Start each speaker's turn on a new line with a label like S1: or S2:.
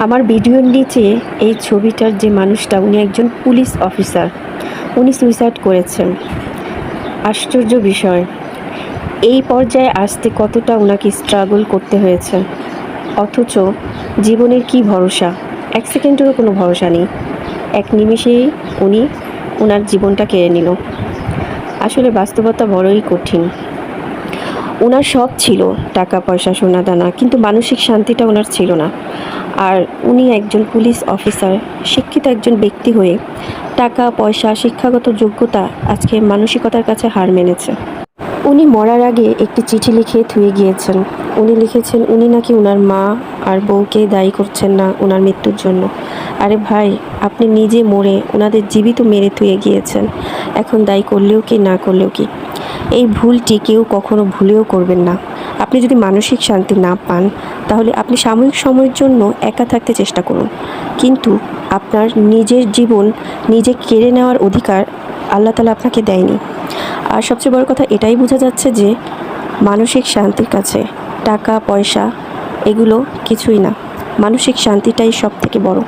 S1: আমার ভিডিওর নিচে এই ছবিটার যে মানুষটা, উনি একজন পুলিশ অফিসার। উনি সুইসাইড করেছেন। আশ্চর্য বিষয়, এই পর্যায়ে আসতে কতটা ওনাকে স্ট্রাগল করতে হয়েছে, অথচ জীবনের কি ভরসা, এক সেকেন্ডেরও কোনো ভরসা নেই। এক নিমেষেই উনি ওনার জীবনটা কেড়ে নিল। আসলে বাস্তবতা বড়ই কঠিন। ওনার সব ছিল, টাকা পয়সা সোনা দানা, কিন্তু মানসিক শান্তিটা ওনার ছিল না। আর উনি একজন পুলিশ অফিসার, শিক্ষিত একজন ব্যক্তি হয়ে টাকা পয়সা শিক্ষাগত যোগ্যতা আজকে মানসিকতার কাছে হার মেনেছে। উনি মরার আগে একটি চিঠি লিখে থুয়ে গিয়েছেন। উনি লিখেছেন উনি নাকি ওনার মা আর বউকে দায়ী করছেন না ওনার মৃত্যুর জন্য। আরে ভাই, আপনি নিজে মরে ওনাদের জীবিত মেরে থুয়ে গিয়েছেন, এখন দায়ী করলেও কি না করলেও কি। এই ভুলটি কেউ কখনো ভুলেও করবেন না। আপনি যদি মানসিক শান্তি না পান, তাহলে আপনি সাময়িক সময়ের জন্য একা থাকতে চেষ্টা করুন, কিন্তু আপনার নিজের জীবন নিজে কেড়ে নেওয়ার অধিকার আল্লাহ তাআলা আপনাকে দেয়নি। আর সবচেয়ে বড় কথা এটাই বোঝা যাচ্ছে যে মানসিক শান্তির কাছে টাকা পয়সা এগুলো কিছুই না, মানসিক শান্তিটাই সব থেকে বড়।